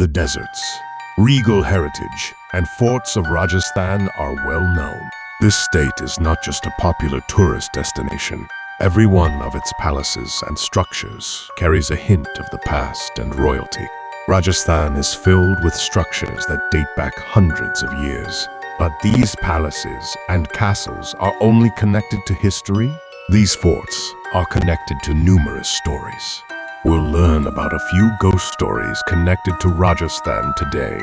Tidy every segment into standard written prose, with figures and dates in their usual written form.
The deserts, regal heritage, and forts of Rajasthan are well known. This state is not just a popular tourist destination. Every one of its palaces and structures carries a hint of the past and royalty. Rajasthan is filled with structures that date back hundreds of years. But these palaces and castles are only connected to history. These forts are connected to numerous stories. We'll learn about a few ghost stories connected to Rajasthan today.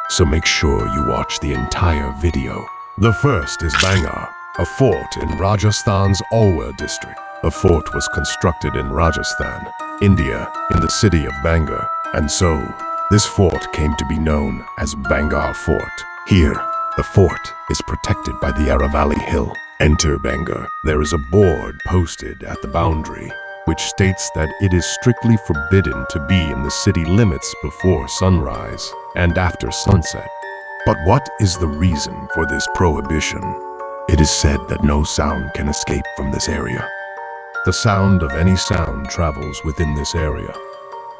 So make sure you watch the entire video. The first is Bhangarh, a fort in Rajasthan's Alwar district. The fort was constructed in Rajasthan, India, in the city of Bhangarh, and so this fort came to be known as Bhangarh Fort. Here, the fort is protected by the Aravalli Hill. Enter Bhangarh. There is a board posted at the boundary which states that it is strictly forbidden to be in the city limits before sunrise and after sunset. But what is the reason for this prohibition? It is said that no sound can escape from this area. The sound of any sound travels within this area.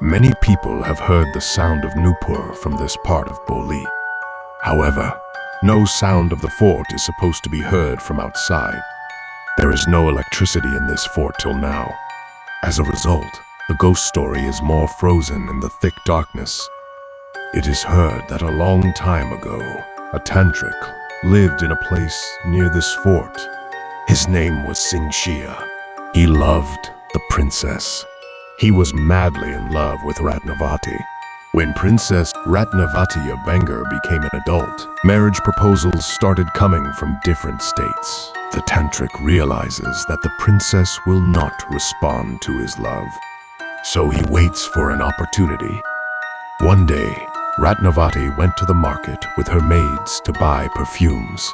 Many people have heard the sound of Nupur from this part of Boli. However, no sound of the fort is supposed to be heard from outside. There is no electricity in this fort till now. As a result, the ghost story is more frozen in the thick darkness. It is heard that a long time ago, a tantric lived in a place near this fort. His name was Singshia. He loved the princess. He was madly in love with Ratnavati. When Princess Ratnavati of Bhangarh became an adult, marriage proposals started coming from different states. The tantric realizes that the princess will not respond to his love, so he waits for an opportunity. One day, Ratnavati went to the market with her maids to buy perfumes.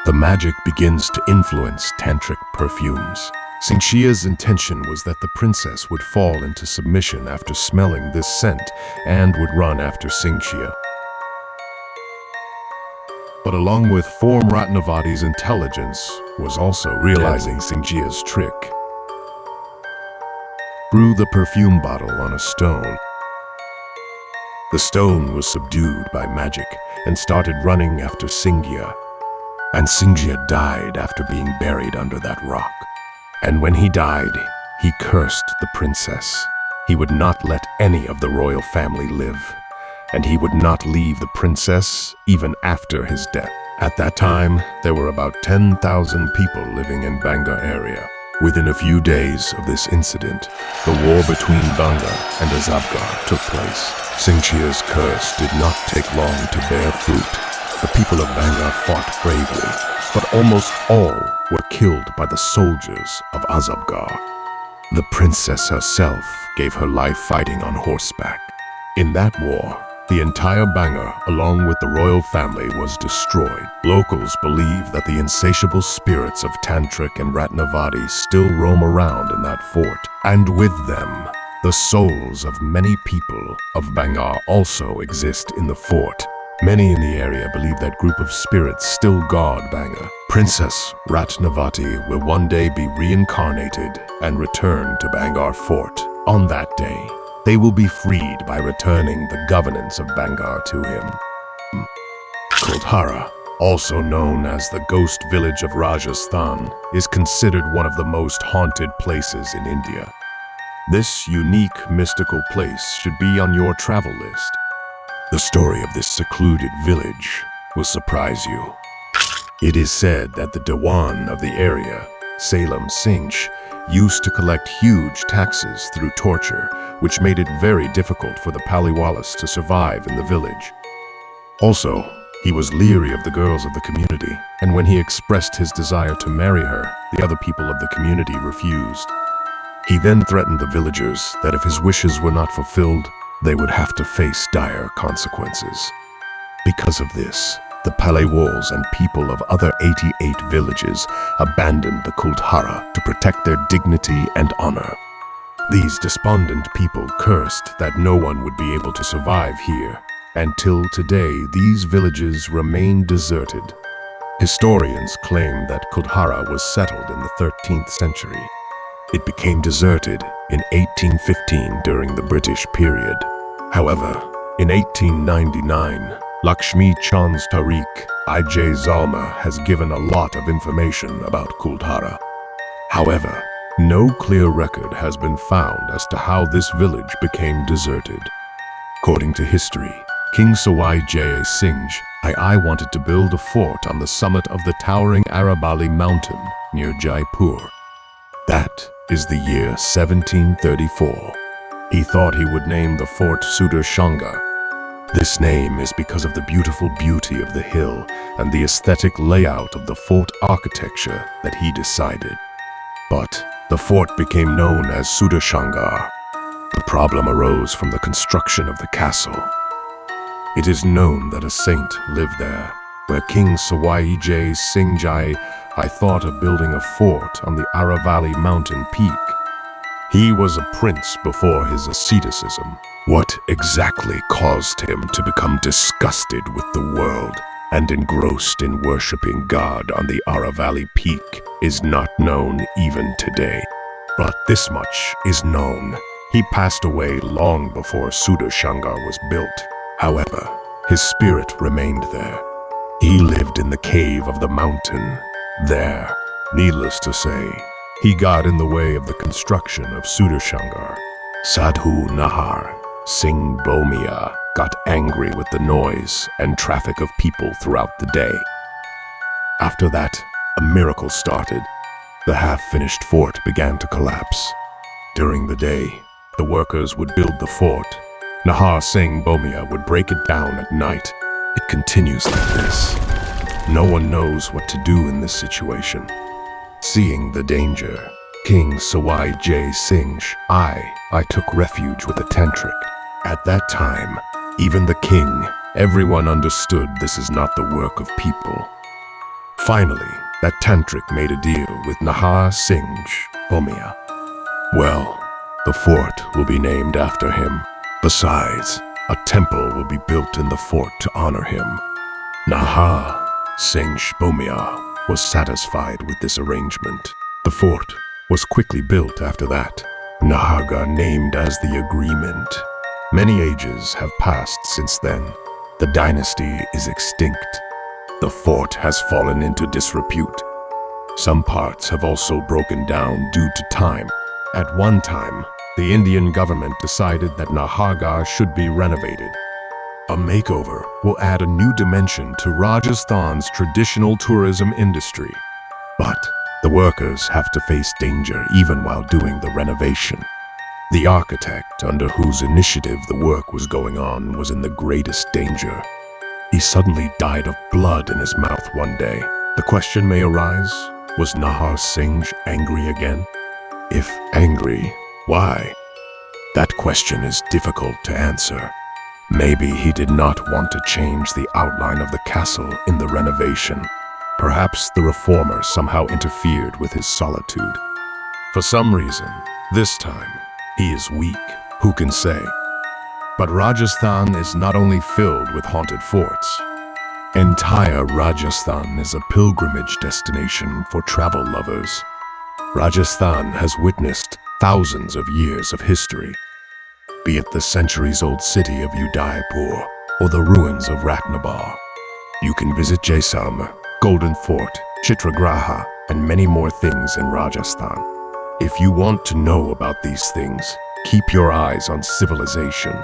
The magic begins to influence tantric perfumes. Singshia's intention was that the princess would fall into submission after smelling this scent and would run after Singshia. But along with form Ratnavati's intelligence was also realizing Singshia's trick. Threw the perfume bottle on a stone. The stone was subdued by magic and started running after Singshia. And Singshia died after being buried under that rock. And when he died, he cursed the princess. He would not let any of the royal family live, and he would not leave the princess even after his death. At that time, there were about 10,000 people living in Bhangarh area. Within a few days of this incident, the war between Bhangarh and Azabgarh took place. Singshia's curse did not take long to bear fruit. The people of Bhangarh fought bravely, but almost all were killed by the soldiers of Azabgarh. The princess herself gave her life fighting on horseback. In that war, the entire Bhangarh, along with the royal family, was destroyed. Locals believe that the insatiable spirits of Tantric and Ratnavati still roam around in that fort, and with them, the souls of many people of Bhangarh also exist in the fort. Many in the area believe that group of spirits still guard Bhangarh. Princess Ratnavati will one day be reincarnated and return to Bhangarh Fort. On that day, they will be freed by returning the governance of Bhangarh to him. Kuldhara, also known as the ghost village of Rajasthan, is considered one of the most haunted places in India. This unique mystical place should be on your travel list. The story of this secluded village will surprise you. It is said that the Dewan of the area, Salem Singh, used to collect huge taxes through torture, which made it very difficult for the Paliwalas to survive in the village. Also, he was leery of the girls of the community, and when he expressed his desire to marry her, the other people of the community refused. He then threatened the villagers that if his wishes were not fulfilled, they would have to face dire consequences. Because of this, the Paliwals and people of other 88 villages abandoned the Kuldhara to protect their dignity and honor. These despondent people cursed that no one would be able to survive here, and till today these villages remain deserted. Historians claim that Kuldhara was settled in the 13th century. It became deserted in 1815 during the British period. However, In 1899, Lakshmi Chand's Tariq I.J. Zalma has given a lot of information about Kuldhara. However, no clear record has been found as to how this village became deserted. According to history, King Sawai Jai Singh I wanted to build a fort on the summit of the towering Arabali mountain near Jaipur. That is the year 1734. He thought he would name the fort Sudarshanga. This name is because of the beautiful beauty of the hill and the aesthetic layout of the fort architecture that he decided. But the fort became known as Sudarshangar. The problem arose from the construction of the castle. It is known that a saint lived there, where King Sawai Jai Singh I thought of building a fort on the Aravalli mountain peak. He was a prince before his asceticism. What exactly caused him to become disgusted with the world and engrossed in worshipping God on the Aravalli peak is not known even today. But this much is known. He passed away long before Sudarshangar was built. However, his spirit remained there. He lived in the cave of the mountain. There, needless to say, he got in the way of the construction of Sudarshangar. Sadhu Nahar Singh Bomia got angry with the noise and traffic of people throughout the day. After that, a miracle started. The half-finished fort began to collapse. During the day, the workers would build the fort. Nahar Singh Bomia would break it down at night. It continues like this. No one knows what to do in this situation. Seeing the danger, King Sawai Jai Singh I took refuge with a tantric. At that time, even the king, everyone understood this is not the work of people. Finally, that tantric made a deal with Nahar Singh Bomia. Well, the fort will be named after him. Besides, a temple will be built in the fort to honor him. Nahar Singh Bomia was satisfied with this arrangement. The fort was quickly built after that. Nahaga named as the agreement. Many ages have passed since then. The dynasty is extinct. The fort has fallen into disrepute. Some parts have also broken down due to time. At one time, the Indian government decided that Nahargarh should be renovated. A makeover will add a new dimension to Rajasthan's traditional tourism industry. But the workers have to face danger even while doing the renovation. The architect under whose initiative the work was going on was in the greatest danger. He suddenly died of blood in his mouth one day. The question may arise, was Nahar Singh angry again? If angry, why? That question is difficult to answer. Maybe he did not want to change the outline of the castle in the renovation. Perhaps the reformer somehow interfered with his solitude. For some reason, this time, he is weak, who can say? But Rajasthan is not only filled with haunted forts. Entire Rajasthan is a pilgrimage destination for travel lovers. Rajasthan has witnessed thousands of years of history. Be it the centuries-old city of Udaipur or the ruins of Ratnabar. You can visit Jaisalmer, Golden Fort, Chitragraha, and many more things in Rajasthan. If you want to know about these things, keep your eyes on civilization.